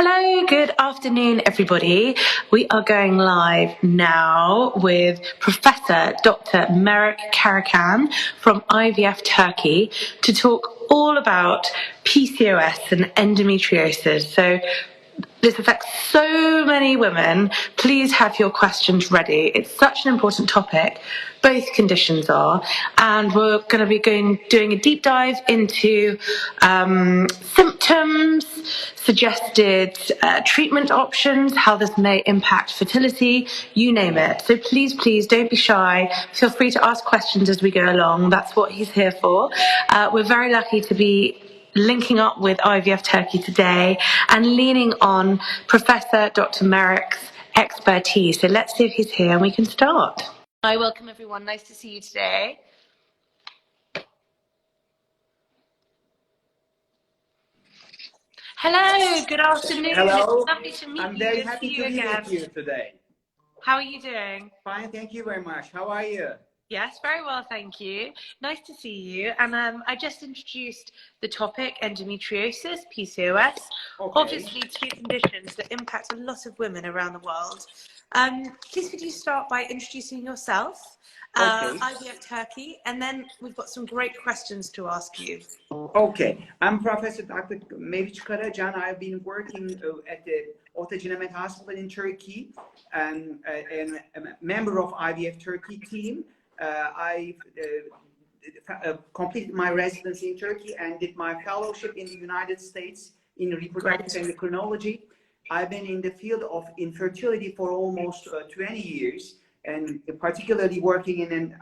Hello, good afternoon, everybody. We are going live now with Professor Dr. Karacan from IVF Turkey to talk all about PCOS and endometriosis. So this affects so many women. Please have your questions ready. It's such an important topic. Both conditions are. And we're going to be doing a deep dive into symptoms, suggested treatment options, how this may impact fertility, you name it. So please don't be shy. Feel free to ask questions as we go along. That's what he's here for. We're very lucky to be linking up with IVF Turkey today and leaning on Professor Dr. Merrick's expertise. So let's see if he's here and we can start. Hi, welcome everyone. Nice to see you today. Hello, good afternoon. Hello. It's lovely to meet you. I'm very happy to be with you today. How are you doing? Fine, thank you very much. How are you? Yes, very well, thank you. Nice to see you. And I just introduced the topic, endometriosis, PCOS. Okay. Obviously, two conditions that impact a lot of women around the world. Please could you start by introducing yourself, okay. IVF Turkey, and then we've got some great questions to ask you. Okay, I'm Professor Dr. Karacan. I've been working at the Orta Hospital in Turkey and a member of IVF Turkey team. I completed my residency in Turkey and did my fellowship in the United States in reproductive endocrinology. I've been in the field of infertility for almost 20 years, and particularly working in an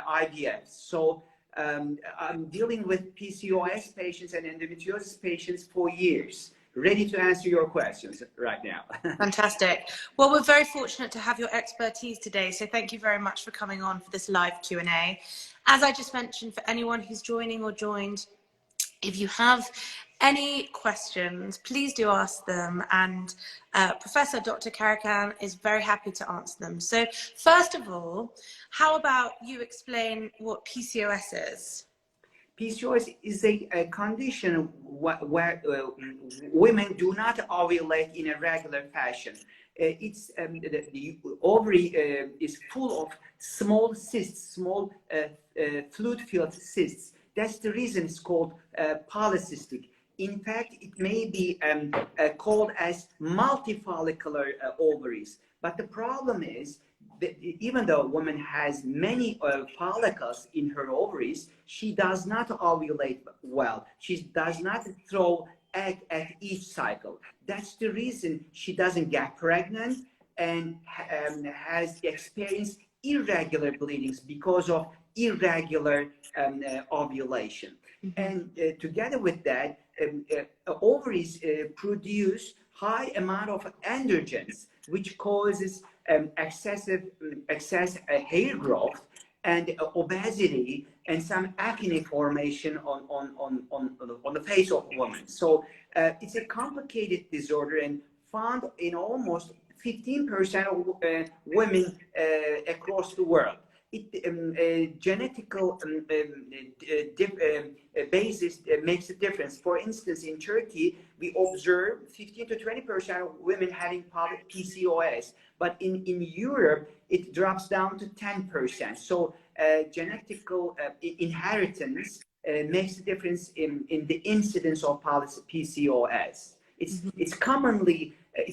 IVF. So I'm dealing with PCOS patients and endometriosis patients for years. Ready to answer your questions right now. Fantastic. Well, we're very fortunate to have your expertise today, so thank you very much for coming on for this live Q&A. As I just mentioned, for anyone who's joining or joined, if you have any questions, please do ask them, and Professor Dr. Karacan is very happy to answer them. So first of all, how about you explain what PCOS is? PCOS is a condition where women do not ovulate in a regular fashion. The ovary is full of small cysts, small fluid-filled cysts. That's the reason it's called polycystic. In fact, it may be called as multifollicular ovaries. But the problem is, even though a woman has many follicles in her ovaries, she does not ovulate well. She does not throw egg at each cycle. That's the reason she doesn't get pregnant and has experienced irregular bleedings because of irregular ovulation. And together with that, ovaries produce high amount of androgens, which causes excess hair growth and obesity and some acne formation on the face of women. So it's a complicated disorder and found in almost 15% of women across the world. Genetical basis makes a difference. For instance, in Turkey, we observe 15 to 20% of women having PCOS, but in Europe, it drops down to 10%. So genetical inheritance makes a difference in the incidence of PCOS. It's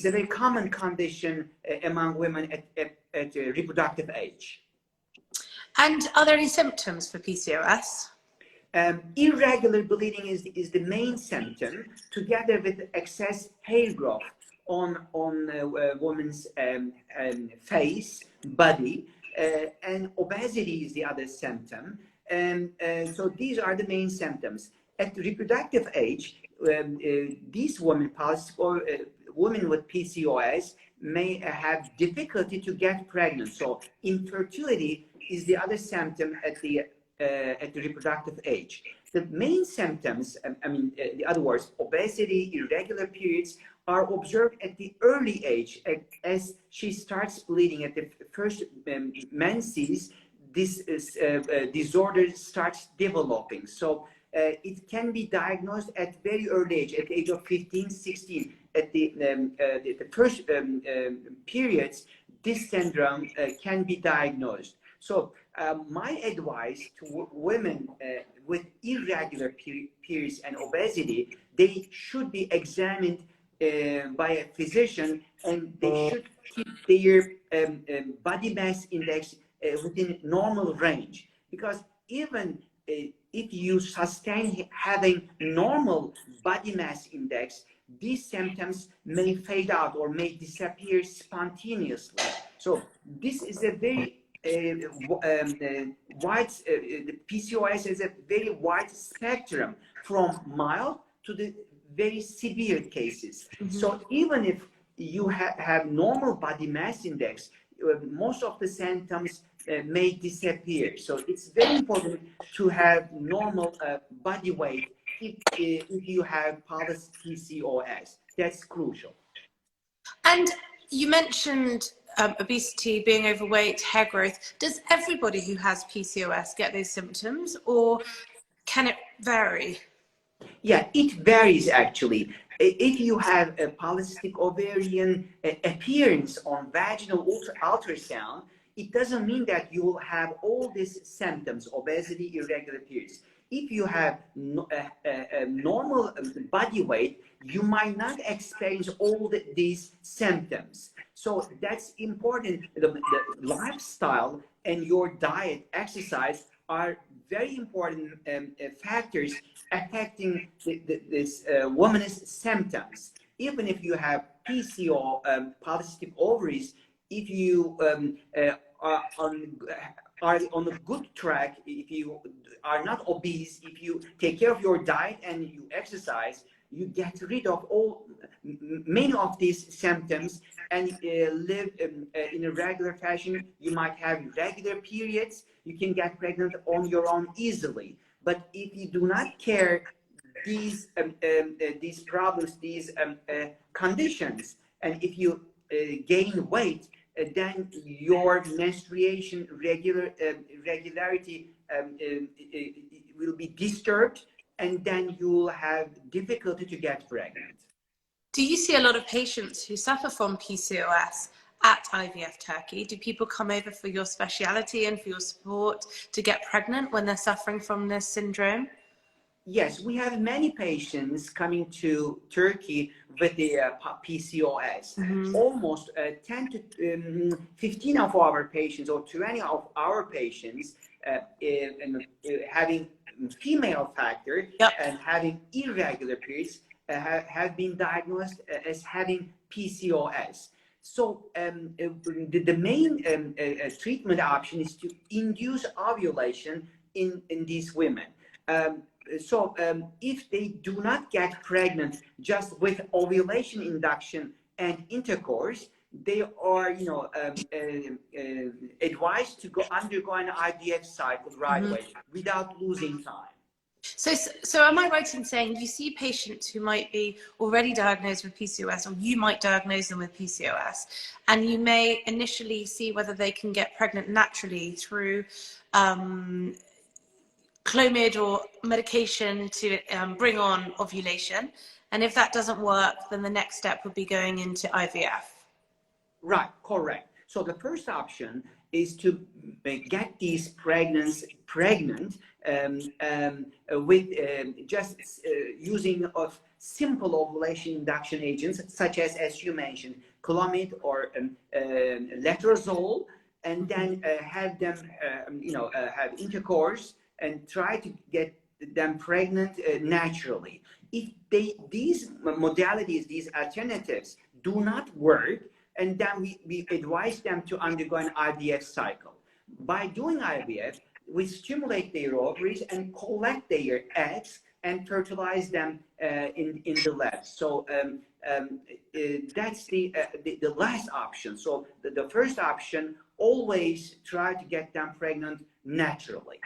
a very common condition among women at reproductive age. And are there any symptoms for PCOS? Irregular bleeding is the main symptom, together with excess hair growth on a woman's face, body, and obesity is the other symptom. So these are the main symptoms. At reproductive age, these women, women with PCOS, may have difficulty to get pregnant. So infertility is the other symptom at the reproductive age. The main symptoms, in other words, obesity, irregular periods, are observed at the early age. As she starts bleeding at the first menses, this disorder starts developing. So it can be diagnosed at very early age, at the age of 15, 16. At the first periods, this syndrome can be diagnosed. So my advice to women with irregular periods and obesity, they should be examined by a physician, and they should keep their body mass index within normal range. Because even if you sustain having normal body mass index, these symptoms may fade out or may disappear spontaneously. So this is a very the PCOS is a very wide spectrum from mild to the very severe cases. So even if you have normal body mass index, most of the symptoms may disappear. So it's very important to have normal body weight if you have PCOS. That's crucial. And you mentioned obesity, being overweight, hair growth. Does everybody who has PCOS get those symptoms, or can it vary? Yeah, it varies actually. If you have a polycystic ovarian appearance on vaginal ultrasound, it doesn't mean that you will have all these symptoms, obesity, irregular periods. If you have a normal body weight, you might not experience all these symptoms. So that's important. The lifestyle and your diet, exercise are very important factors affecting this woman's symptoms. Even if you have PCO, polycystic ovaries, if you are on a good track, if you are not obese, if you take care of your diet and you exercise, you get rid of many of these symptoms and live in a regular fashion. You might have regular periods. You can get pregnant on your own easily. But if you do not care these problems, these conditions, and if you gain weight, then your menstruation regularity will be disturbed, and then you'll have difficulty to get pregnant. Do you see a lot of patients who suffer from PCOS at IVF Turkey? Do people come over for your speciality and for your support to get pregnant when they're suffering from this syndrome? Yes, we have many patients coming to Turkey with the PCOS. Almost 10 to 15 of our patients, or 20 of our patients having female factor and having irregular periods have been diagnosed as having PCOS. So the main treatment option is to induce ovulation in these women. So if they do not get pregnant just with ovulation induction and intercourse, they are, advised to undergo an IVF cycle right away without losing time. So am I right in saying you see patients who might be already diagnosed with PCOS, or you might diagnose them with PCOS, and you may initially see whether they can get pregnant naturally through Clomid or medication to bring on ovulation, and if that doesn't work, then the next step would be going into IVF. Right, correct. So the first option is to get these pregnant with just using of simple ovulation induction agents, such as you mentioned, Clomid or letrozole, and then have them, have intercourse and try to get them pregnant naturally. If these modalities, these alternatives do not work, and then we advise them to undergo an IVF cycle. By doing IVF, we stimulate their ovaries and collect their eggs and fertilize them in the lab. So that's the last option. So the first option, always try to get them pregnant naturally.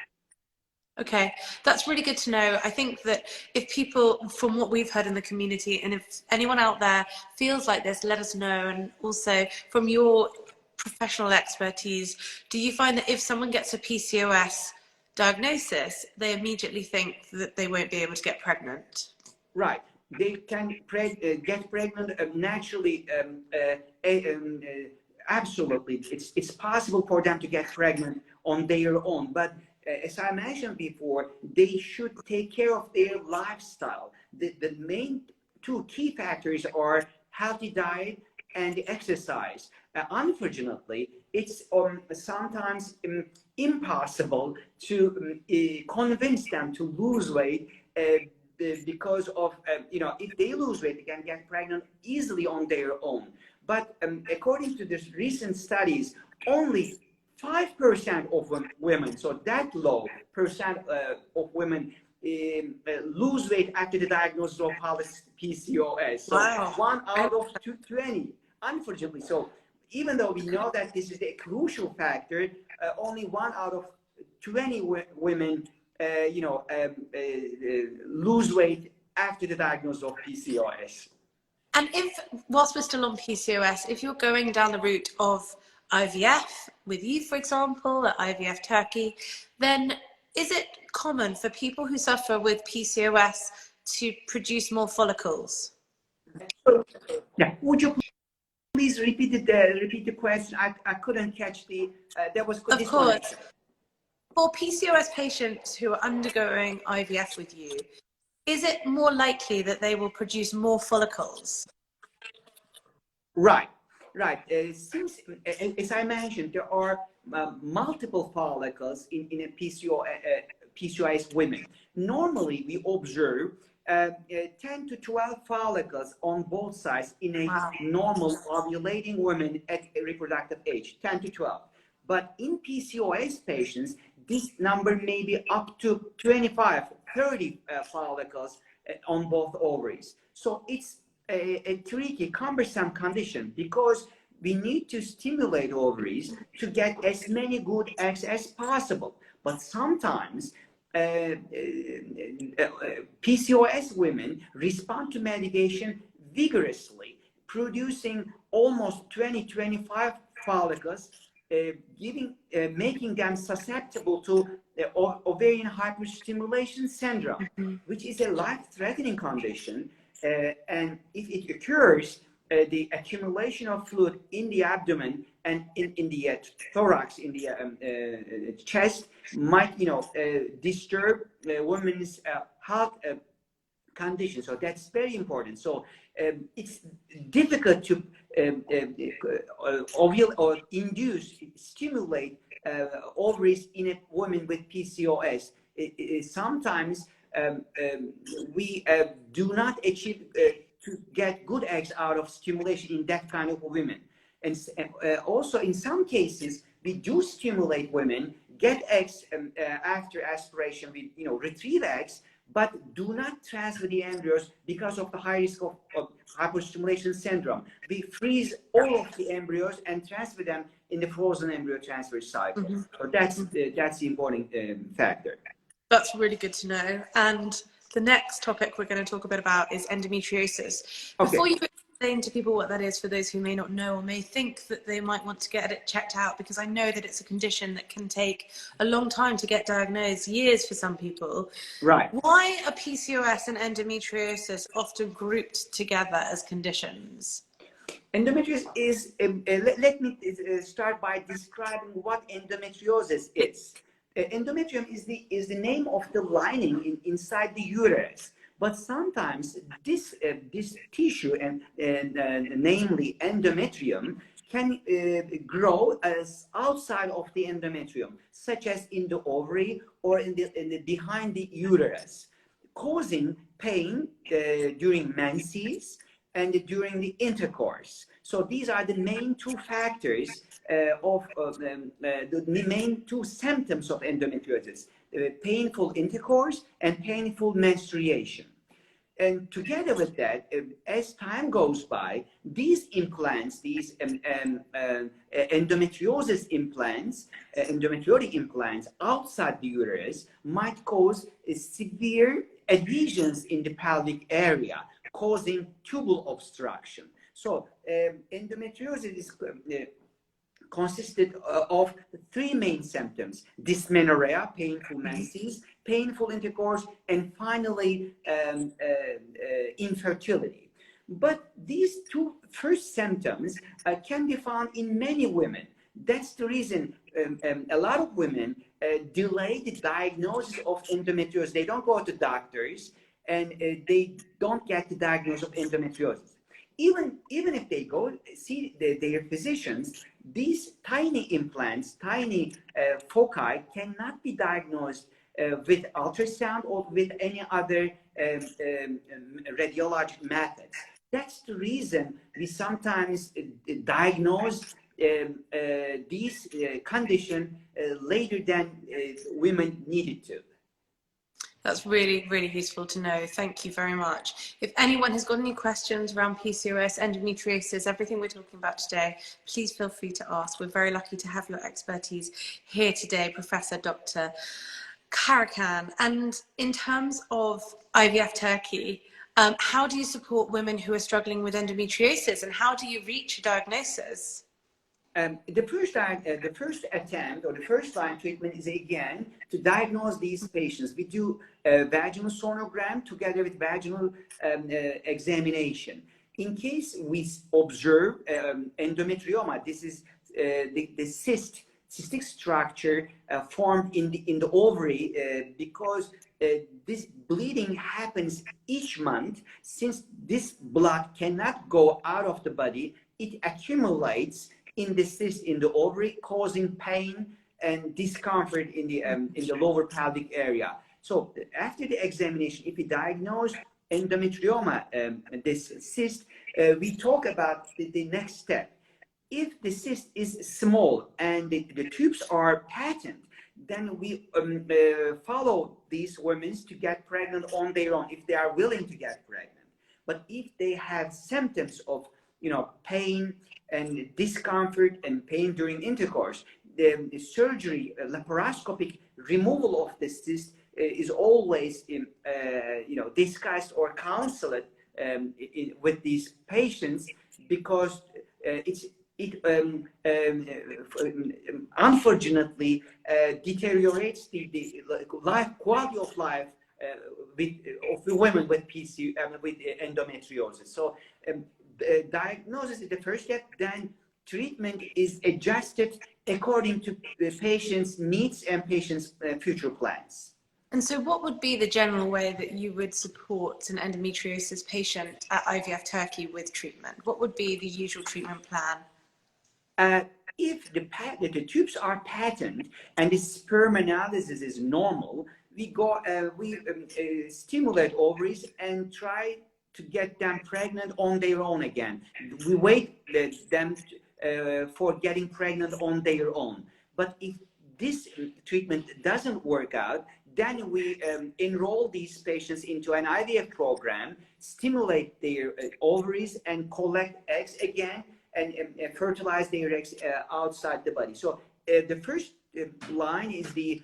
Okay, that's really good to know. I think that if people, from what we've heard in the community, and if anyone out there feels like this, let us know. And also from your professional expertise, do you find that if someone gets a PCOS diagnosis, they immediately think that they won't be able to get pregnant. Right. They can get pregnant naturally. Absolutely, it's possible for them to get pregnant on their own. But as I mentioned before, they should take care of their lifestyle. The main two key factors are healthy diet and exercise. Unfortunately, it's sometimes impossible to convince them to lose weight. Because of, if they lose weight, they can get pregnant easily on their own. But according to this recent studies, only 5% of women, so that low percent of women lose weight after the diagnosis of PCOS. So Wow. 1 out of 20, unfortunately. So even though we know that this is a crucial factor, only 1 out of 20 women lose weight after the diagnosis of PCOS. And if, whilst we're still on PCOS, if you're going down the route of IVF with you, for example, at IVF Turkey, then is it common for people who suffer with PCOS to produce more follicles? Yeah. Would you please repeat the question? I couldn't catch there was Of course. For PCOS patients who are undergoing IVF with you, is it more likely that they will produce more follicles? Right. Since, as I mentioned, there are multiple follicles in a PCOS women. Normally, we observe 10 to 12 follicles on both sides in a normal ovulating woman at a reproductive age, 10 to 12. But in PCOS patients, this number may be up to 25, 30 follicles on both ovaries. So it's a tricky, cumbersome condition because we need to stimulate ovaries to get as many good eggs as possible. But sometimes PCOS women respond to medication vigorously, producing almost 20-25 follicles, making them susceptible to ovarian hyperstimulation syndrome, which is a life-threatening condition. And if it occurs, the accumulation of fluid in the abdomen and in the thorax, in the chest, might disturb women's health condition. So that's very important. So it's difficult to ovulate or stimulate ovaries in a woman with PCOS. Sometimes we do not achieve to get good eggs out of stimulation in that kind of women. And also in some cases, we do stimulate women, get eggs after aspiration, we retrieve eggs, but do not transfer the embryos because of the high risk of hyperstimulation syndrome. We freeze all of the embryos and transfer them in the frozen embryo transfer cycle. So that's the important factor. That's really good to know. And the next topic we're going to talk a bit about is endometriosis. Okay. Before you explain to people what that is, for those who may not know or may think that they might want to get it checked out, because I know that it's a condition that can take a long time to get diagnosed, years for some people. Right. Why are PCOS and endometriosis often grouped together as conditions? Endometriosis is, let me start by describing what endometriosis is. Endometrium is the name of the lining inside the uterus. But sometimes this tissue, namely endometrium, can grow as outside of the endometrium, such as in the ovary or in the behind the uterus, causing pain during menses and during the intercourse. So these are the main two factors the main two symptoms of endometriosis: painful intercourse and painful menstruation. And together with that, as time goes by, these implants, these endometriosis implants, endometriotic implants outside the uterus, might cause severe adhesions in the pelvic area, causing tubal obstruction. So endometriosis is consisted of three main symptoms: dysmenorrhea, painful menses, painful intercourse, and finally infertility. But these two first symptoms can be found in many women. That's the reason a lot of women delay the diagnosis of endometriosis. They don't go to doctors, and they don't get the diagnosis of endometriosis. Even if they go see their physicians, these tiny implants, tiny foci cannot be diagnosed with ultrasound or with any other radiologic methods. That's the reason we sometimes diagnose these condition later than women needed to. That's really, really useful to know. Thank you very much. If anyone has got any questions around PCOS, endometriosis, everything we're talking about today, please feel free to ask. We're very lucky to have your expertise here today, Professor Dr. Karacan. And in terms of IVF Turkey, how do you support women who are struggling with endometriosis, and how do you reach a diagnosis? The first attempt or the first line treatment is again to diagnose these patients. We do vaginal sonogram together with vaginal examination. In case we observe endometrioma, this is the cystic structure formed in the ovary because this bleeding happens each month. Since this blood cannot go out of the body, it accumulates in the cyst in the ovary, causing pain and discomfort in the lower pelvic area. So after the examination, if we diagnose endometrioma, this cyst, we talk about the next step. If the cyst is small and the tubes are patent, then we follow these women to get pregnant on their own if they are willing to get pregnant. But if they have symptoms of pain and discomfort and pain during intercourse, the surgery, laparoscopic removal of the cyst is always discussed or counseled with these patients, because it unfortunately deteriorates the quality of life of the women with with endometriosis. So diagnosis is the first step, then treatment is adjusted according to the patient's needs and patient's future plans. And so what would be the general way that you would support an endometriosis patient at IVF Turkey with treatment? What would be the usual treatment plan? If the tubes are patent and the sperm analysis is normal, we stimulate ovaries and try to get them pregnant on their own again. We wait them for getting pregnant on their own. But if this treatment doesn't work out, then we enroll these patients into an IVF program, stimulate their ovaries and collect eggs again, and fertilize their eggs outside the body. So the first line is the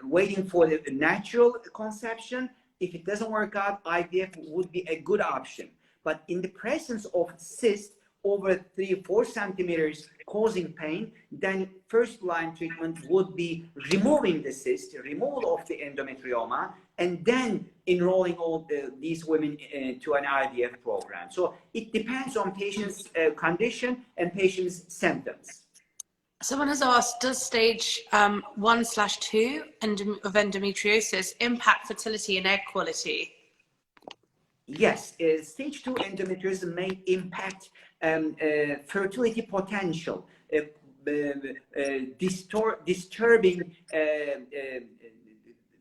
waiting for the natural conception. If it doesn't work out, IVF would be a good option. But in the presence of cyst over 3-4 centimeters causing pain, then first line treatment would be removing the cyst, removal of the endometrioma, and then enrolling all these women to an IVF program. So it depends on patient's condition and patient's symptoms. Someone has asked, does stage 1/2 of endometriosis impact fertility and egg quality? Yes, stage 2 endometriosis may impact fertility potential, disturbing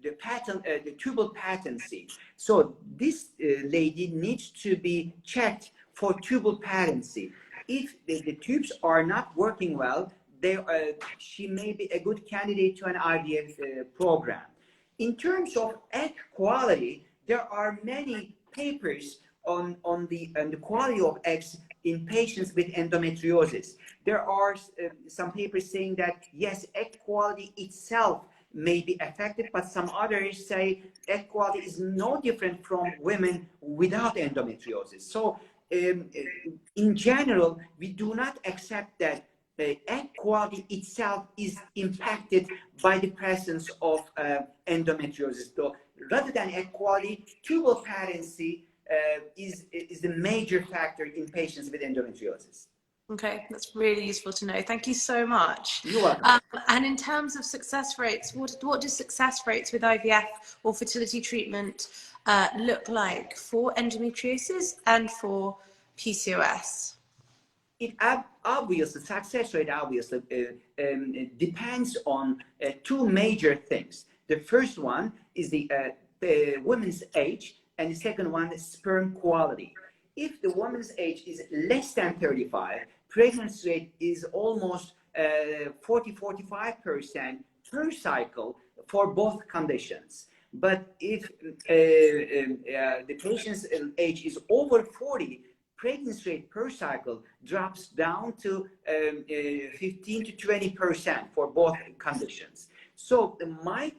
the tubal patency. So this lady needs to be checked for tubal patency. If the tubes are not working well, she may be a good candidate to an IVF program. In terms of egg quality, there are many papers on the quality of eggs in patients with endometriosis. There are some papers saying that yes, egg quality itself may be affected, but some others say egg quality is no different from women without endometriosis. So in general, we do not accept that egg quality itself is impacted by the presence of endometriosis. So rather than egg quality, tubal patency is the major factor in patients with endometriosis. Okay, that's really useful to know. Thank you so much. You're welcome. And in terms of success rates, what do success rates with IVF or fertility treatment look like for endometriosis and for PCOS? It obviously, success rate obviously depends on two major things. The first one is the woman's age, and the second one is sperm quality. If the woman's age is less than 35, pregnancy rate is almost 40-45% per cycle for both conditions. But if the patient's age is over 40, pregnancy rate per cycle drops down to 15-20% for both conditions. So my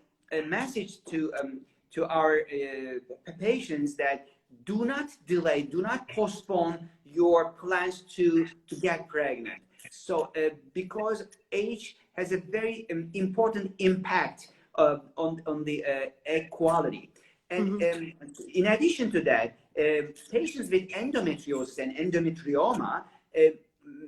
message to our patients that do not delay, do not postpone your plans to get pregnant. So because age has a very important impact on the egg quality. And in addition to that, patients with endometriosis and endometrioma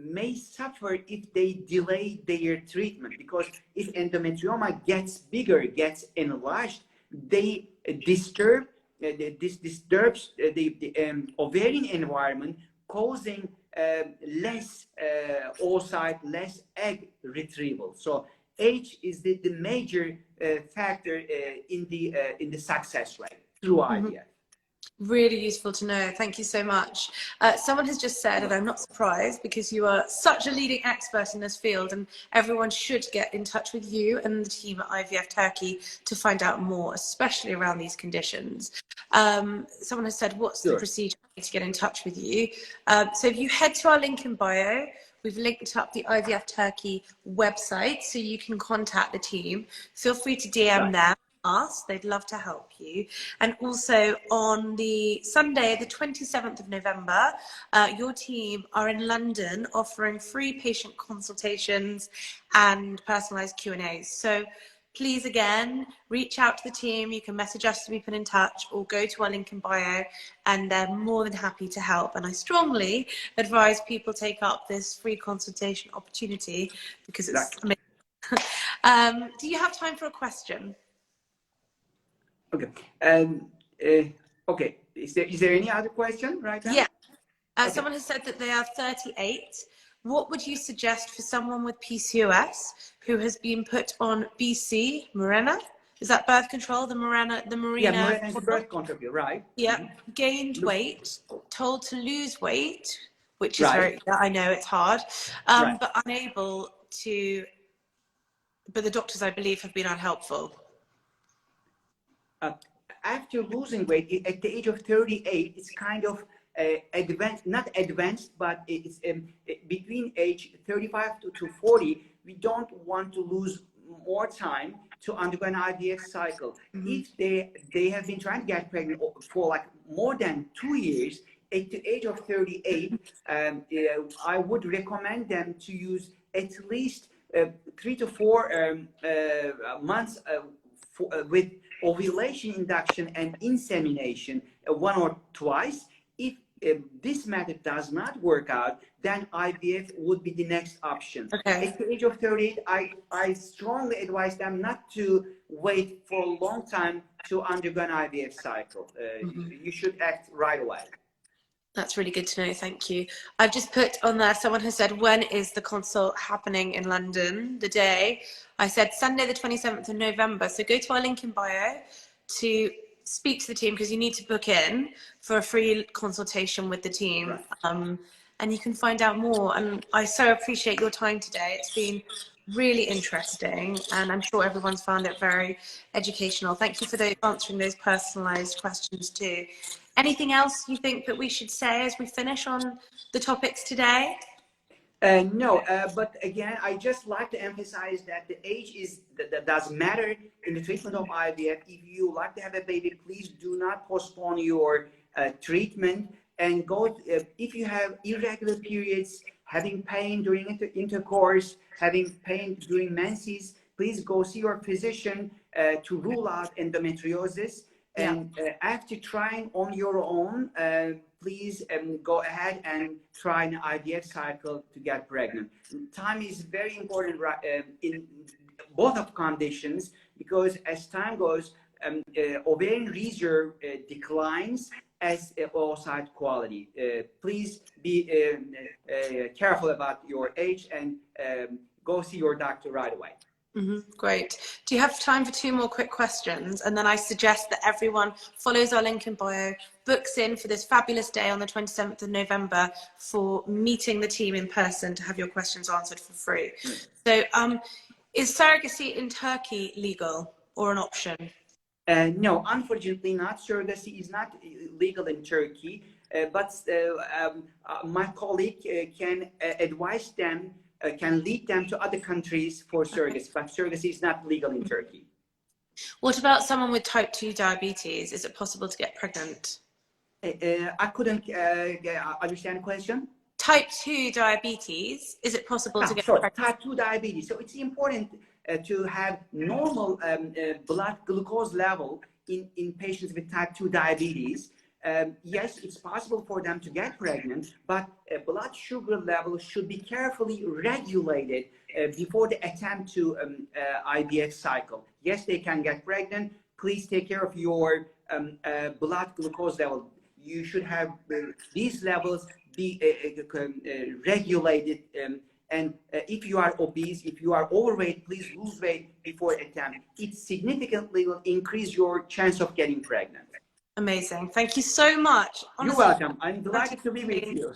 may suffer if they delay their treatment, because if endometrioma gets bigger, gets enlarged, they disturb this disturbs the ovarian environment, causing less oocyte, less egg retrieval. So age is the major factor in the success rate through IVF. Really useful to know. Thank you so much. Someone has just said, and I'm not surprised because you are such a leading expert in this field, and everyone should get in touch with you and the team at IVF Turkey to find out more, especially around these conditions. Someone has said, what's the procedure to get in touch with you? So if you head to our link in bio, we've linked up the IVF Turkey website so you can contact the team. Feel free to DM them. Us, they'd love to help you. And also on the Sunday, the 27th of November, your team are in London offering free patient consultations and personalized Q&As. So please, again, reach out to the team. You can message us to be put in touch, or go to our link in bio, and they're more than happy to help. And I strongly advise people take up this free consultation opportunity because it's amazing. Do you have time for a question? Okay. Okay. Is there any other question right now? Yeah. Someone has said that they are 38. What would you suggest for someone with PCOS who has been put on BC, Mirena? Is that birth control? The Mirena? Yeah, Mirena is birth control, right? Yeah. Gained weight, told to lose weight, which is very, I know it's hard, but unable to, but the doctors, I believe, have been unhelpful. After losing weight at the age of 38, it's kind of advanced, not advanced, but it's between age 35 to 40. We don't want to lose more time to undergo an IVF cycle. If they have been trying to get pregnant for like more than 2 years, at the age of 38, I would recommend them to use at least 3 to 4 months with ovulation induction and insemination, one or twice. If this method does not work out, then IVF would be the next option. At the age of 38, I strongly advise them not to wait for a long time to undergo an IVF cycle. You should act right away. That's really good to know. Thank you. I've just put on there, someone has said, when is the consult happening in London? The day. I said Sunday, the 27th of November. So go to our link in bio to speak to the team, because you need to book in for a free consultation with the team. And you can find out more. And I so appreciate your time today. It's been really interesting, and I'm sure everyone's found it very educational. Thank you for answering those personalized questions too. Anything else you think that we should say as we finish on the topics today? No, but again, I just like to emphasize that the age that does matter in the treatment of IVF. If you like to have a baby, please do not postpone your treatment, and go. If you have irregular periods, having pain during intercourse, having pain during menses, please go see your physician to rule out endometriosis. Yeah. And after trying on your own, please go ahead and try an IVF cycle to get pregnant. Time is very important in both of conditions, because as time goes, ovarian reserve declines as oocyte quality. Please be careful about your age and go see your doctor right away. Great. Do you have time for 2 more quick questions? And then I suggest that everyone follows our link in bio, books in for this fabulous day on the 27th of November for meeting the team in person to have your questions answered for free. So is surrogacy in Turkey legal or an option? No, unfortunately not. Surrogacy is not legal in Turkey, but my colleague can advise them, can lead them to other countries for surrogacy, but surrogacy is not legal in Turkey. What about someone with type 2 diabetes? Is it possible to get pregnant? I couldn't understand the question. Type 2 diabetes, is it possible to get pregnant? Type 2 diabetes. So it's important to have normal blood glucose level in patients with type 2 diabetes. Yes, it's possible for them to get pregnant, but blood sugar level should be carefully regulated before they attempt to IVF cycle. Yes, they can get pregnant. Please take care of your blood glucose level. You should have these levels be regulated. And if you are obese, if you are overweight, please lose weight before attempt. It significantly will increase your chance of getting pregnant. Amazing. Thank you so much. Honestly, you're welcome. I'm delighted to be with you.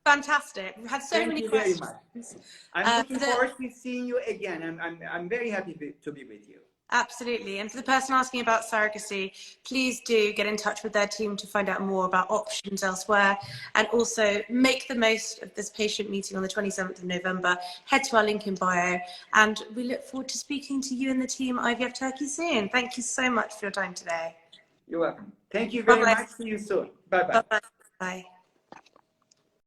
Fantastic. We've had so many questions. Thank you very much. I'm looking forward to seeing you again. I'm very happy to be with you. Absolutely. And for the person asking about surrogacy, please do get in touch with their team to find out more about options elsewhere, and also make the most of this patient meeting on the 27th of November. Head to our link in bio, and we look forward to speaking to you and the team at IVF Turkey soon. Thank you so much for your time today. You're welcome. Thank you very much. See you soon. Bye-bye. Bye-bye. Bye.